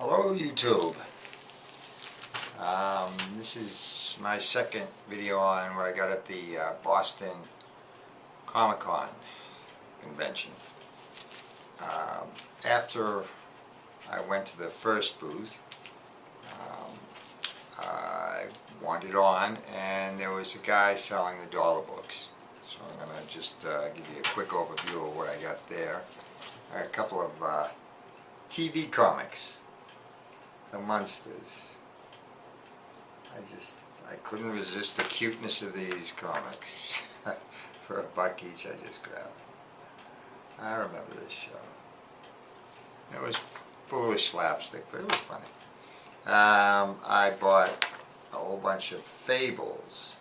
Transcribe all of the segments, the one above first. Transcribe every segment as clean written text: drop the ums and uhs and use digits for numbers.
Hello YouTube. This is my second video on what I got at the Boston Comic-Con convention. After I went to the first booth, I wandered on and there was a guy selling the dollar books. So I'm going to just give you a quick overview of what I got there. I got a couple of TV comics. The Munsters. I couldn't resist the cuteness of these comics. For $1 each I just grabbed them. I remember this show. It was foolish slapstick, but it was funny. I bought a whole bunch of Fables.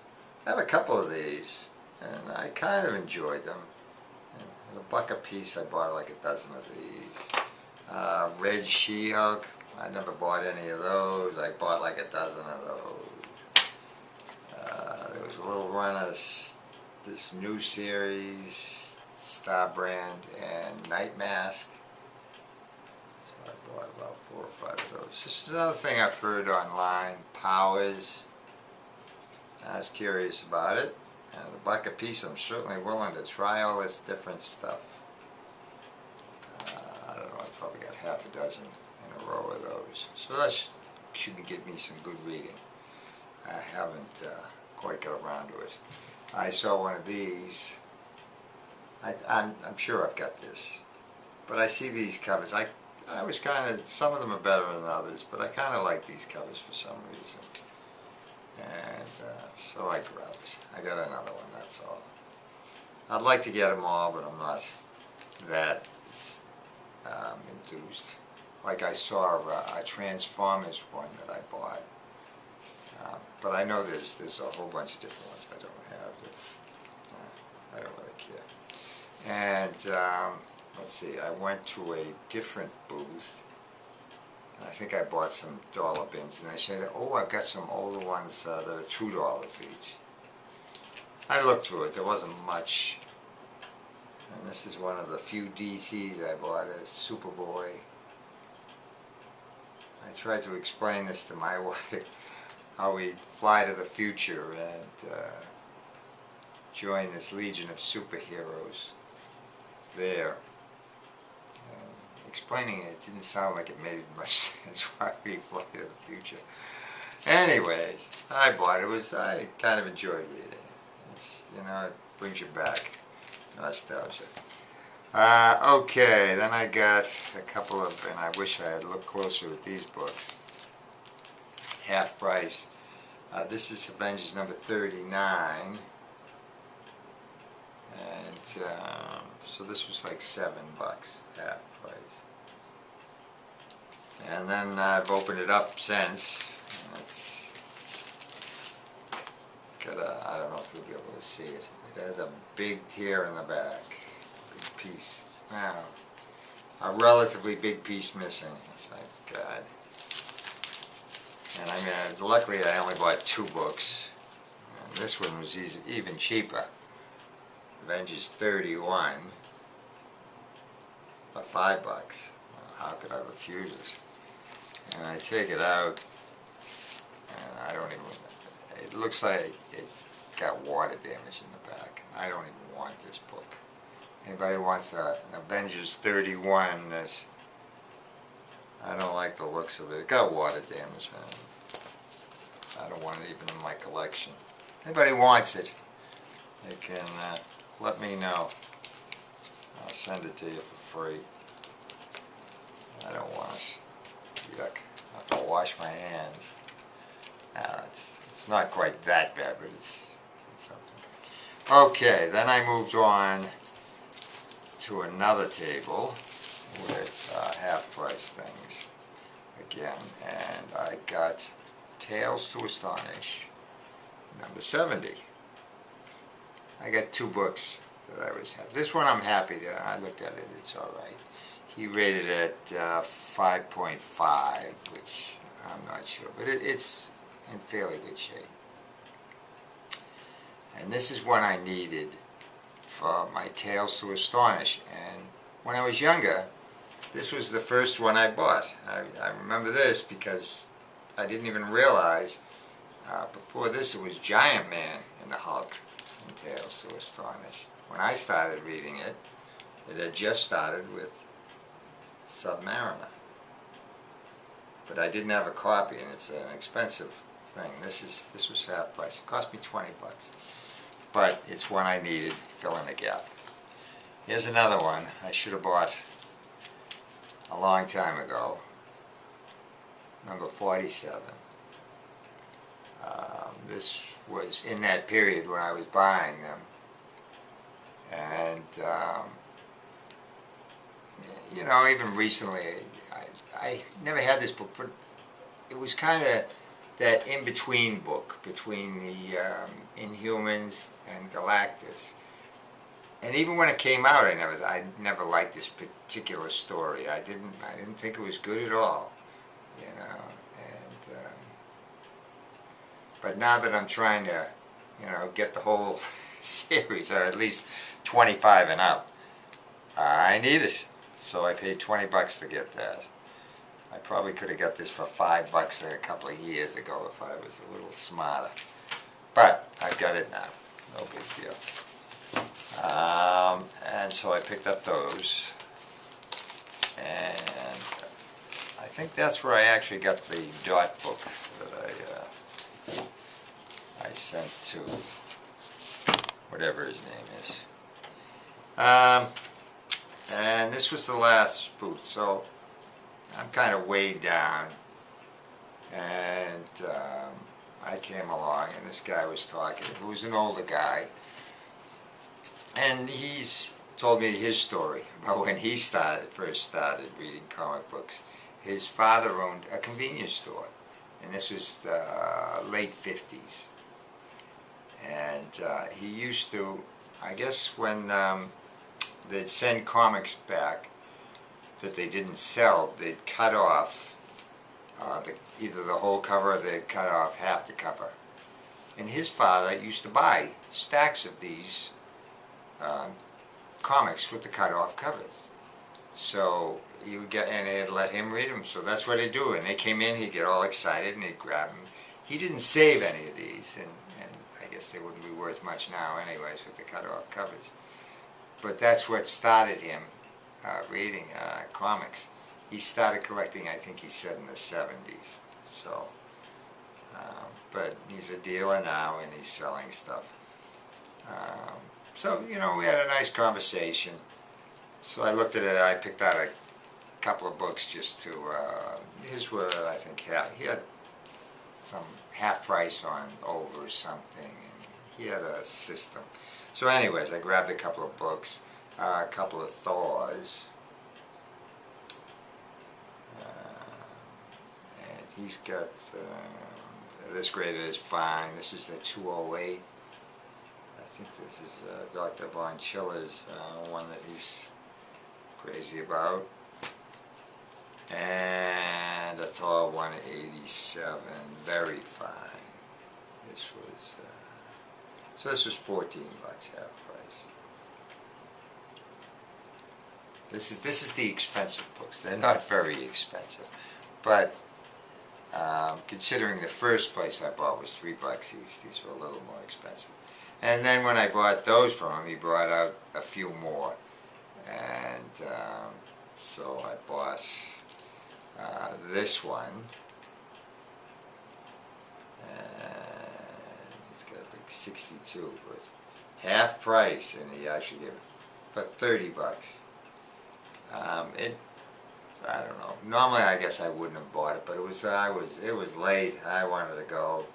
I have a couple of these, and I kind of enjoyed them. And at $1 a piece I bought like a dozen of these. Red She-Hulk. I never bought any of those. I bought like a dozen of those. There was a little run of this new series, Star Brand and Night Mask. So I bought about 4 or 5 of those. This is another thing I've heard online, Powers. I was curious about it. And at $1 a piece I'm certainly willing to try all this different stuff. I don't know, I probably got half a dozen in a row of those. So that should give me some good reading. I haven't quite got around to it. I saw one of these. I'm sure I've got this. But I see these covers. I was kind of, some of them are better than others, but I kind of like these covers for some reason. And so I grabbed it. I got another one, that's all. I'd like to get them all, but I'm not that enthused. Like I saw a Transformers one that I bought, but I know there's a whole bunch of different ones I don't have that I don't really care. And let's see, I went to a different booth, and I think I bought some dollar bins, and I said, oh, I've got some older ones that are $2 each. I looked through it, there wasn't much. And this is one of the few DCs I bought, as Superboy. I tried to explain this to my wife, how we'd fly to the future and join this legion of superheroes there. And explaining it didn't sound like it made much sense. Why would he fly to the future? Anyways, I bought it. I kind of enjoyed reading it. It's, you know, it brings you back. Nostalgia. Okay, then I got a couple of, and I wish I had looked closer at these books. Half price. This is Avengers number 39. And so this was like $7, half price. And then I've opened it up since. And it's got a, I don't know if you'll be able to see it. It has a big tear in the back. Big piece. Now, a relatively big piece missing. It's like, God. And I mean, luckily I only bought 2 books. And this one was even cheaper. Avengers 31 for $5. Well, how could I refuse it? And I take it out, and I don't even, it looks like it got water damage in the back. I don't even want this book. Anybody wants an Avengers 31, I don't like the looks of it. It got water damage, man. I don't want it even in my collection. Anybody wants it, they can let me know. I'll send it to you for free. I don't want it. Yuck. I have to wash my hands. It's not quite that bad, but it's something. Okay, then I moved on to another table with half-price things again, and I got Tales to Astonish, number 70. I got 2 books that I was happy. This one I'm happy to. I looked at it, it's alright. He rated it 5.5, which I'm not sure, but it's in fairly good shape. And this is one I needed for my Tales to Astonish. And when I was younger, this was the first one I bought. I remember this because I didn't even realize before this it was Giant Man and the Hulk and Tales to Astonish. When I started reading it, it had just started with Submariner. But I didn't have a copy, and it's an expensive thing. This was half price. It cost me 20 bucks. But it's one I needed, fill in the gap. Here's another one I should have bought a long time ago. Number 47. This was in that period when I was buying them. And, you know, even recently, I never had this book, but it was kind of that in-between book between the Inhumans and Galactus. And even when it came out, I never liked this particular story. I didn't think it was good at all, you know. And but now that I'm trying to, you know, get the whole series, or at least 25 and up, I need it. So I paid 20 bucks to get that. I probably could have got this for 5 bucks a couple of years ago if I was a little smarter. But I've got it now. No big deal. And so I picked up those. And I think that's where I actually got the Dot book that I sent to whatever his name is. And this was the last boot, so I'm kind of weighed down, and I came along, and this guy was talking, who was an older guy, and he's told me his story about when he first started reading comic books. His father owned a convenience store, and this was the late 50s, and he used to, I guess when they'd send comics back that they didn't sell, they'd cut off either the whole cover or they'd cut off half the cover. And his father used to buy stacks of these comics with the cut off covers. So he would get, and they'd let him read them, so that's what he'd do. And they came in, he'd get all excited and he'd grab them. He didn't save any of these, and I guess they wouldn't be worth much now anyways with the cut off covers. But that's what started him reading comics. He started collecting, I think he said, in the 70s. So, but he's a dealer now and he's selling stuff. So, you know, we had a nice conversation. So I looked at it, I picked out a couple of books just to, his were, I think, he had some half price on over or something, and he had a system. So anyways, I grabbed a couple of books, a couple of Thors, and he's got, this graded as fine. This is the 208. I think this is Dr. Von Schiller's one that he's crazy about. And a Thor 187, very fine. This was, so this was 14 bucks, half price. This is the expensive books. They're not very expensive, but considering the first place I bought was 3 bucks, these were a little more expensive. And then when I bought those from him, he brought out a few more, and so I bought this one, and he's got a big 62, but half price, and he actually gave it for 30 bucks. I don't know. Normally, I guess I wouldn't have bought it, but it was late. I wanted to go.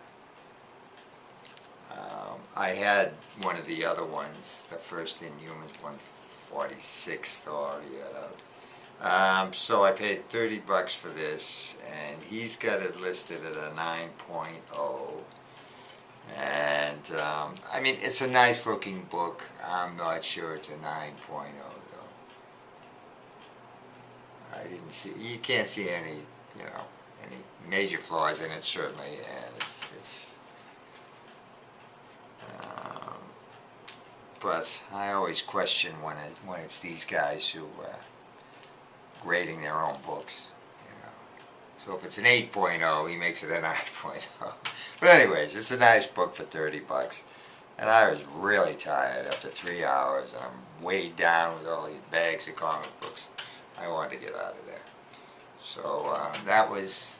I had one of the other ones, the first Inhumans 146 already out. So I paid 30 bucks for this, and he's got it listed at a 9.0. And I mean, it's a nice looking book. I'm not sure it's a 9.0 though. I didn't see, you can't see any, you know, any major flaws in it certainly, and it's but I always question when it's these guys who grading their own books, you know. So if it's an 8.0, he makes it a 9.0. But anyways, it's a nice book for 30 bucks. And I was really tired after 3 hours, and I'm weighed down with all these bags of comic books. I wanted to get out of there. So that was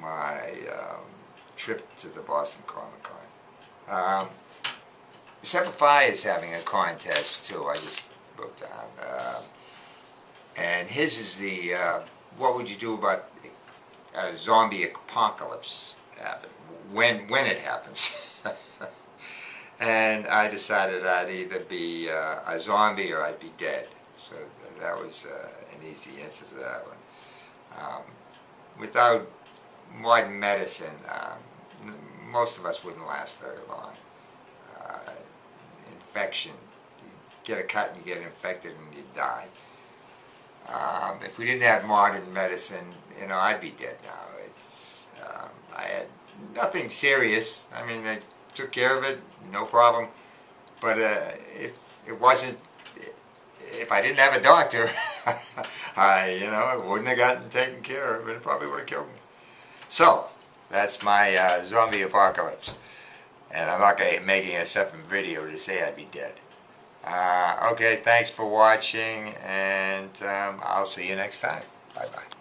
my trip to the Boston Comic Con. Semper Fi is having a contest too. I just wrote down. And his is the, what would you do about a zombie apocalypse happen? When it happens. And I decided I'd either be a zombie or I'd be dead. So that was an easy answer to that one. Without modern medicine, most of us wouldn't last very long. Infection, you get a cut and you get infected and you die. If we didn't have modern medicine, you know, I'd be dead now. It's I had nothing serious. I mean, they took care of it, no problem. But if it wasn't, if I didn't have a doctor, you know, it wouldn't have gotten taken care of, and it probably would have killed me. So that's my zombie apocalypse, and I'm not making a separate video to say I'd be dead. Okay, thanks for watching, and I'll see you next time. Bye bye.